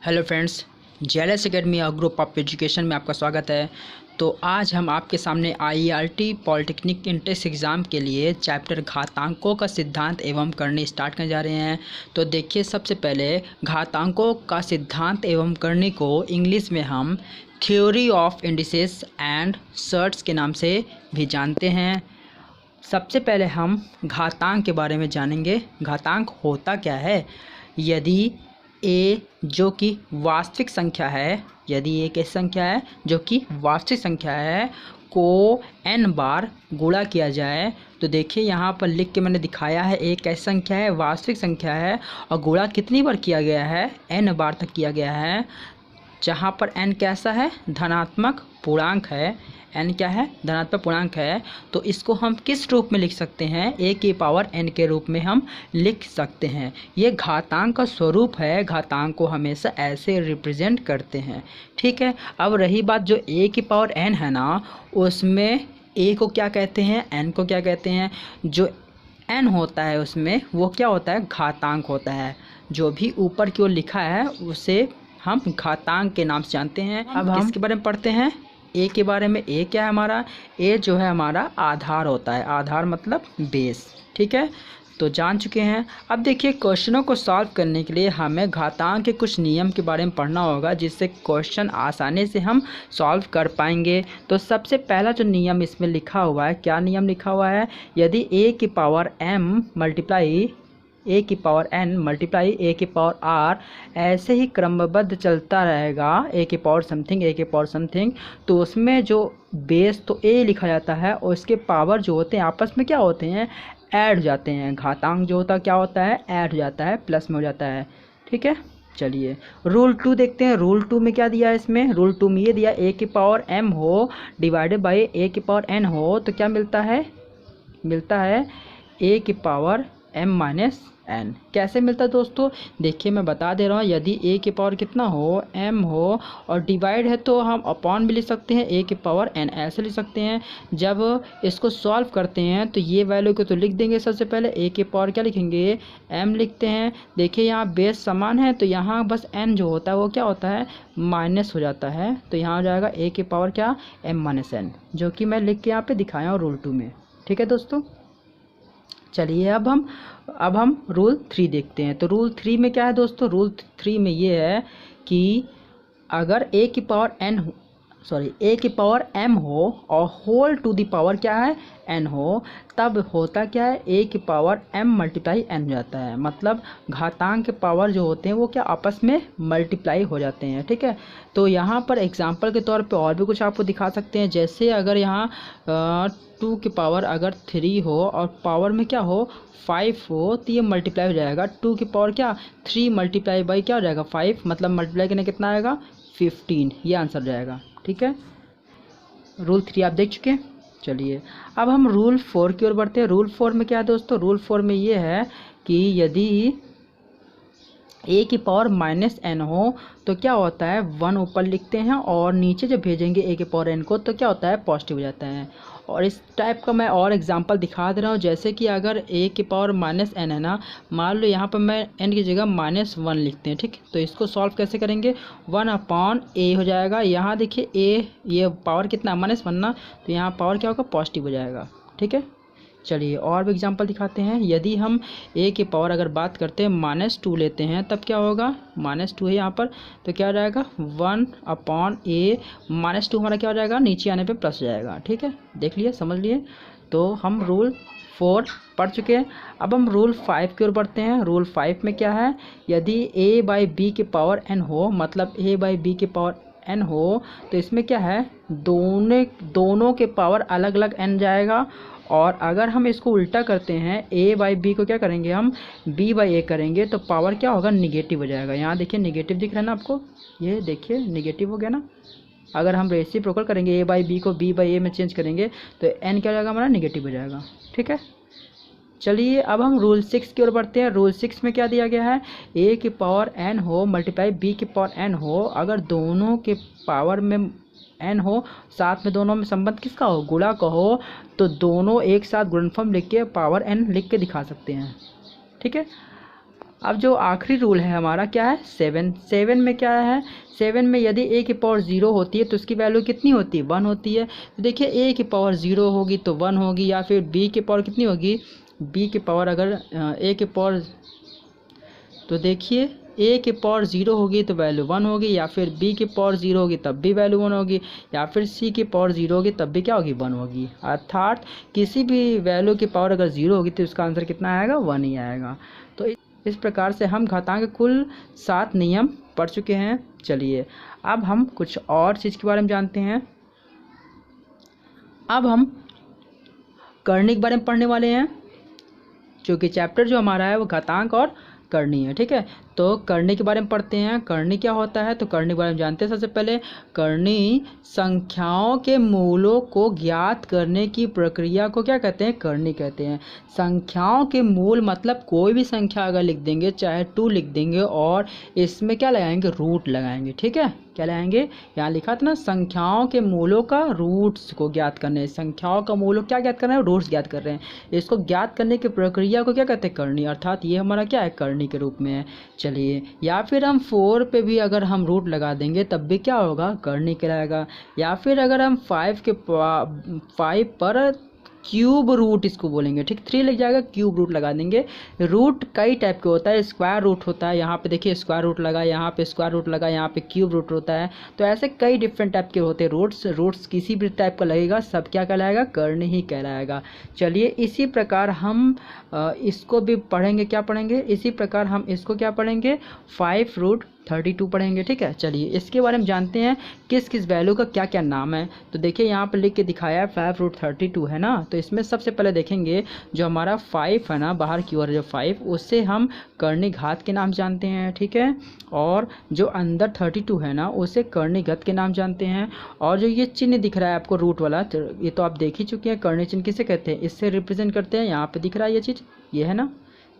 Hello friends, JLS academy और group of education में आपका स्वागत है। तो आज हम आपके सामने आईआरटी पॉलिटेक्निक इंट्रेंस एग्ज़ाम के लिए चैप्टर घातांकों का सिद्धांत एवं करनी स्टार्ट करने जा रहे हैं। तो देखिए, सबसे पहले घातांकों का सिद्धांत एवं करनी को इंग्लिश में हम theory of indices and certs के नाम से भी जानते हैं। सबसे पहले हम घातांक के बारे में जानेंगे। घातांक होता क्या है? यदि ए जो कि वास्तविक संख्या है, यदि ए कैसी संख्या है जो कि वास्तविक संख्या है को n बार गुणा किया जाए, तो देखिए यहाँ पर लिख के मैंने दिखाया है ए कैसी संख्या है, वास्तविक संख्या है, और गुणा कितनी बार किया गया है? n बार तक किया गया है। जहाँ पर n कैसा है? धनात्मक पूर्णांक है। n क्या है? धनात्मक पूर्णांक है। तो इसको हम किस रूप में लिख सकते हैं? a की पावर n के रूप में हम लिख सकते हैं। ये घातांक का स्वरूप है। घातांक को हमेशा ऐसे रिप्रेजेंट करते हैं, ठीक है। अब रही बात जो a की पावर n है ना, उसमें a को क्या कहते हैं, n को क्या कहते हैं? जो n होता है उसमें वो क्या होता है? घातांक होता है। जो भी ऊपर की ओर लिखा है उसे हम घातांक के नाम से जानते हैं। अब हम किसके बारे में पढ़ते हैं? ए के बारे में। ए क्या है हमारा? ए जो है हमारा आधार होता है। आधार मतलब बेस, ठीक है। तो जान चुके हैं। अब देखिए, क्वेश्चनों को सॉल्व करने के लिए हमें घातांक के कुछ नियम के बारे में पढ़ना होगा, जिससे क्वेश्चन आसानी से हम सॉल्व कर पाएंगे। तो सबसे पहला जो नियम इसमें लिखा हुआ है, क्या नियम लिखा हुआ है? यदि ए की पावर m मल्टीप्लाई ए की पावर n मल्टीप्लाई ए की पावर r ऐसे ही क्रमबद्ध चलता रहेगा, ए की पावर समथिंग ए की पावर समथिंग, तो उसमें जो बेस तो ए लिखा जाता है और उसके पावर जो होते हैं आपस में क्या होते हैं? ऐड हो जाते हैं। घातांक जो होता है क्या होता है? ऐड हो जाता है, प्लस में हो जाता है, ठीक है। चलिए रूल 2 देखते हैं। रूल 2 में क्या दिया है? इसमें रूल 2 में ये दिया, ए की पावर m हो डिवाइडेड बाई ए की पावर n हो, तो क्या मिलता है? मिलता है ए की पावर m माइनस n। कैसे मिलता है दोस्तों? देखिए मैं बता दे रहा हूँ। यदि a की पावर कितना हो? m हो, और डिवाइड है तो हम अपॉन भी लिख सकते हैं, a की पावर n ऐसे लिख सकते हैं। जब इसको सॉल्व करते हैं तो ये वैल्यू को तो लिख देंगे। सबसे पहले a की पावर क्या लिखेंगे? m लिखते हैं। देखिए यहाँ बेस समान है तो यहाँ बस n जो होता है वो क्या होता है? माइनस हो जाता है। तो यहाँ हो जाएगा a की पावर क्या? m माइनस n, जो कि मैं लिख के यहाँ पे दिखाया हूँ रूल 2 में, ठीक है दोस्तों। चलिए अब हम रूल 3 देखते हैं। तो रूल 3 में क्या है दोस्तों? रूल 3 में ये है कि अगर ए की पावर ए की पावर m हो और होल टू दी पावर क्या है? n हो, तब होता क्या है? a की पावर m मल्टीप्लाई n हो जाता है। मतलब घातांक के पावर जो होते हैं वो क्या आपस में मल्टीप्लाई हो जाते हैं, ठीक है। तो यहाँ पर एग्जांपल के तौर पे और भी कुछ आपको दिखा सकते हैं। जैसे अगर यहाँ 2 की पावर अगर 3 हो और पावर में क्या हो? 5 हो, तो ये मल्टीप्लाई हो जाएगा। 2 की पावर क्या? 3 मल्टीप्लाई बाई क्या हो जाएगा? 5, मतलब मल्टीप्लाई करने कितना आएगा? 15। ये आंसर जाएगा, ठीक है। रूल 3 आप देख चुके हैं। चलिए अब हम रूल 4 की ओर बढ़ते हैं। रूल 4 में क्या है दोस्तों? रूल 4 में ये है कि यदि a की पावर माइनस n हो तो क्या होता है? 1 ऊपर लिखते हैं और नीचे जब भेजेंगे a की पावर n को तो क्या होता है? पॉजिटिव हो जाता है। और इस टाइप का मैं और एग्जांपल दिखा दे रहा हूँ। जैसे कि अगर a की पावर माइनस n है ना, मान लो यहाँ पर मैं n की जगह -1 लिखते हैं, ठीक। तो इसको सॉल्व कैसे करेंगे? 1/a हो जाएगा। यहाँ देखिए a ये पावर कितना? -1 ना, तो यहाँ पावर क्या होगा? पॉजिटिव हो जाएगा, ठीक है। चलिए और भी एग्जांपल दिखाते हैं। यदि हम a की पावर अगर बात करते हैं -2 लेते हैं, तब क्या होगा? -2 है यहाँ पर, तो क्या हो जाएगा? 1/a -2 हमारा क्या हो जाएगा? नीचे आने पे प्लस हो जाएगा, ठीक है। देख लिए, समझ लिए। तो हम रूल 4 पढ़ चुके हैं। अब हम रूल 5 की ओर बढ़ते हैं। रूल 5 में क्या है? यदि a बाई बी की पावर n हो, मतलब a बाई बी की पावर n हो, तो इसमें क्या है? दोनों के पावर अलग अलग n जाएगा। और अगर हम इसको उल्टा करते हैं, a बाई बी को क्या करेंगे? हम b बाई ए करेंगे, तो पावर क्या होगा? निगेटिव हो जाएगा। यहाँ देखिए निगेटिव दिख रहा है ना आपको? ये देखिए निगेटिव हो गया ना। अगर हम रेसिप्रोकल करेंगे, a बाई बी को b बाई ए में चेंज करेंगे तो n क्या हो जाएगा हमारा? निगेटिव हो जाएगा, ठीक है। चलिए अब हम रूल 6 की ओर बढ़ते हैं। रूल 6 में क्या दिया गया है? a की पावर n हो मल्टीप्लाई b की पावर n हो, अगर दोनों के पावर में n हो, साथ में दोनों में संबंध किसका हो? गुणा का हो, तो दोनों एक साथ गुणनफल लिख के पावर n लिख के दिखा सकते हैं, ठीक है। अब जो आखिरी रूल है हमारा क्या है, 7 में क्या है, 7 में यदि a की पावर 0 होती है तो उसकी वैल्यू कितनी होती है, 1 होती है। तो देखिए a की पावर 0 होगी तो 1 होगी, या फिर b की पावर कितनी होगी, b की पावर अगर a की पावर, तो देखिए a की पावर 0 होगी तो वैल्यू 1 होगी, या फिर b की पावर 0 होगी तब भी वैल्यू 1 होगी, या फिर c की पावर 0 होगी तब भी क्या होगी, 1 होगी। अर्थात किसी भी वैल्यू की पावर अगर 0 होगी तो इसका आंसर कितना आएगा, 1 ही आएगा। तो इस प्रकार से हम घातांक के कुल 7 नियम पढ़ चुके हैं। चलिए अब हम कुछ और चीज़ के बारे में जानते हैं। अब हम करनी के बारे में पढ़ने वाले हैं, क्योंकि चैप्टर जो हमारा है वो घातांक और करनी है। ठीक है, तो करनी के बारे में पढ़ते हैं। करनी क्या होता है, तो करनी के बारे में जानते हैं। सबसे पहले करनी संख्याओं के मूलों को ज्ञात करने की प्रक्रिया को क्या कहते हैं, करनी कहते हैं। संख्याओं के मूल मतलब कोई भी संख्या अगर लिख देंगे, चाहे 2 लिख देंगे और इसमें क्या लगाएंगे, रूट लगाएंगे। ठीक है, क्या लगाएंगे, यहाँ लिखा था ना, संख्याओं के मूलों का रूट्स को ज्ञात करने, संख्याओं का मूलों क्या ज्ञात कर रहे हैं, रूट्स ज्ञात कर रहे हैं। इसको ज्ञात करने की प्रक्रिया को क्या कहते हैं, करनी। अर्थात ये हमारा क्या है, करनी के रूप में है। चलिए, या फिर हम 4 पे भी अगर हम रूट लगा देंगे तब भी क्या होगा, करनी कहलाएगा। या फिर अगर हम 5 पर क्यूब रूट इसको बोलेंगे। ठीक, 3 लग जाएगा, क्यूब रूट लगा देंगे। रूट कई टाइप के होता है, स्क्वायर रूट होता है, यहाँ पे देखिए स्क्वायर रूट लगा, यहाँ पे स्क्वायर रूट लगा, यहाँ पे क्यूब रूट होता है। तो ऐसे कई डिफरेंट टाइप के होते हैं रूट्स किसी भी टाइप का लगेगा, सब क्या कहलाएगा, करनी ही कहलाएगा। चलिए, इसी प्रकार हम इसको भी पढ़ेंगे। क्या पढ़ेंगे, इसी प्रकार हम इसको क्या पढ़ेंगे, 5√32 पढ़ेंगे। ठीक है, चलिए इसके बारे में जानते हैं किस किस वैल्यू का क्या क्या नाम है। तो देखिए यहाँ पर लिख के दिखाया है 5√32 है ना। तो इसमें सबसे पहले देखेंगे जो हमारा 5 है ना, बाहर की ओर जो 5, उससे हम करनी घात के नाम जानते हैं। ठीक है, और जो अंदर 32 है ना, उसे करनी घत के नाम जानते हैं। और जो ये चिन्ह दिख रहा है आपको रूट वाला, तो ये तो आप देख ही चुके हैं, करनी चिन्ह किसे कहते हैं, इससे रिप्रेजेंट करते हैं। यहाँ पे दिख रहा है ये चीज़, ये है ना।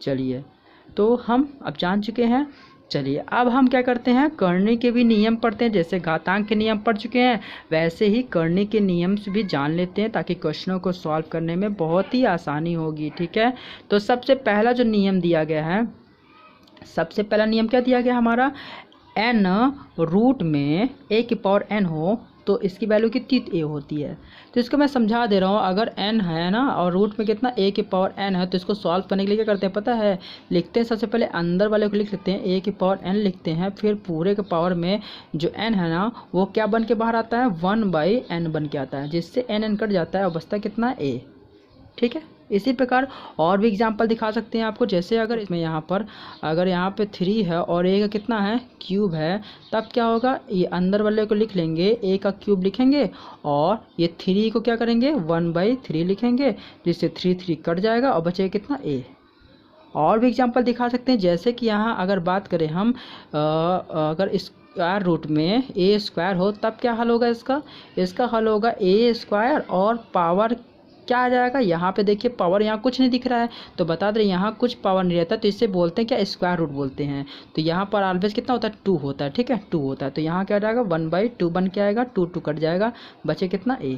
चलिए, तो हम अब जान चुके हैं। चलिए अब हम क्या करते हैं, करनी के भी नियम पढ़ते हैं। जैसे घातांक के नियम पढ़ चुके हैं, वैसे ही करनी के नियम से भी जान लेते हैं, ताकि क्वेश्चनों को सॉल्व करने में बहुत ही आसानी होगी। ठीक है, तो सबसे पहला जो नियम दिया गया है, सबसे पहला नियम क्या दिया गया हमारा, n रूट में a की पावर n हो तो इसकी वैल्यू कितनी a होती है। तो इसको मैं समझा दे रहा हूँ। अगर n है ना और रूट में कितना a की पावर n है, तो इसको सॉल्व करने के लिए क्या करते हैं पता है, लिखते हैं सबसे पहले अंदर वाले को लिख लेते हैं, a की पावर n लिखते हैं, फिर पूरे के पावर में जो n है ना वो क्या बन के बाहर आता है, 1/n बन के आता है, जिससे n कट जाता है और बचता कितना, a। ठीक है, इसी प्रकार और भी एग्जांपल दिखा सकते हैं आपको। जैसे अगर इसमें यहाँ पर अगर यहाँ पे 3 है और a का कितना है, क्यूब है, तब क्या होगा, ये अंदर वाले को लिख लेंगे, a का क्यूब लिखेंगे और ये 3 को क्या करेंगे, 1/3 लिखेंगे, जिससे 3 कट जाएगा और बचेगा कितना, a। और भी एग्जांपल दिखा सकते हैं। जैसे कि यहाँ अगर बात करें हम अगर स्क्वायर रूट में a स्क्वायर हो तब क्या हल होगा, इसका हल होगा a स्क्वायर और पावर क्या आ जाएगा, यहाँ पे देखिए पावर यहाँ कुछ नहीं दिख रहा है, तो बता दें यहाँ कुछ पावर नहीं रहता, तो इससे बोलते हैं क्या, स्क्वायर रूट बोलते हैं। तो यहाँ पर ऑलवेज कितना होता है, 2 होता है। ठीक है, 2 होता है, तो यहाँ क्या जाएगा, 1/2 बन के आएगा, 2 कट जाएगा, बचे कितना, a।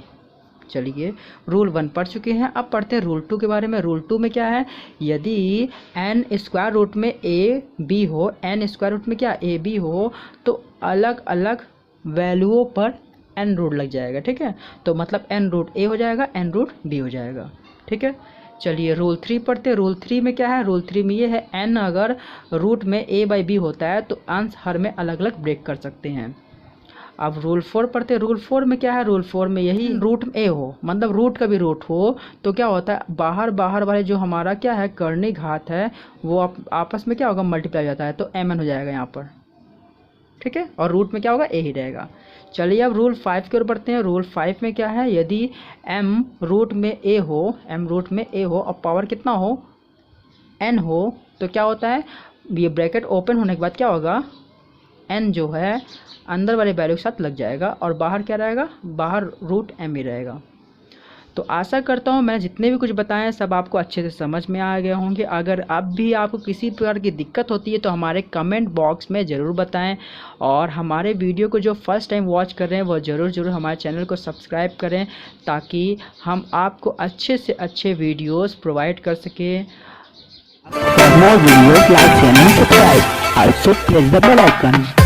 चलिए, रूल 1 पढ़ चुके हैं, अब पढ़ते हैं रूल 2 के बारे में। रूल 2 में क्या है, यदि n स्क्वायर रूट में a b हो, n स्क्वायर रूट में क्या a b हो, तो अलग अलग वैल्यूओं पर n रूट लग जाएगा। ठीक है, तो मतलब n रूट a हो जाएगा, n रूट b हो जाएगा। ठीक है, चलिए रूल 3 पढ़ते हैं। रूल 3 में क्या है, रूल 3 में ये है, n अगर रूट में a/b होता है तो अंश हर में अलग अलग ब्रेक कर सकते हैं। अब रूल 4 पढ़ते हैं। रूल 4 में क्या है, रूल 4 में यही, रूट में a हो, मतलब रूट का भी रूट हो तो क्या होता है, बाहर वाले जो हमारा क्या है, करनी घात है, वो आपस में क्या होगा, मल्टीप्लाई जाता है, तो mn हो जाएगा यहाँ पर। ठीक है, और रूट में क्या होगा, a ही रहेगा। चलिए अब रूल 5 की ओर बढ़ते हैं। रूल 5 में क्या है, यदि m रूट में a हो और पावर कितना हो, n हो, तो क्या होता है, ये ब्रैकेट ओपन होने के बाद क्या होगा, n जो है अंदर वाले वैल्यू के साथ लग जाएगा और बाहर क्या रहेगा, बाहर रूट m ही रहेगा। तो आशा करता हूँ मैं जितने भी कुछ बताएं सब आपको अच्छे से समझ में आ गए होंगे। अगर अब भी आपको किसी प्रकार की दिक्कत होती है तो हमारे कमेंट बॉक्स में ज़रूर बताएं, और हमारे वीडियो को जो फर्स्ट टाइम वॉच कर रहे हैं वो ज़रूर हमारे चैनल को सब्सक्राइब करें, ताकि हम आपको अच्छे से अच्छे वीडियोस प्रोवाइड कर सकें। For more videos, like, share and subscribe. Also press the bell icon.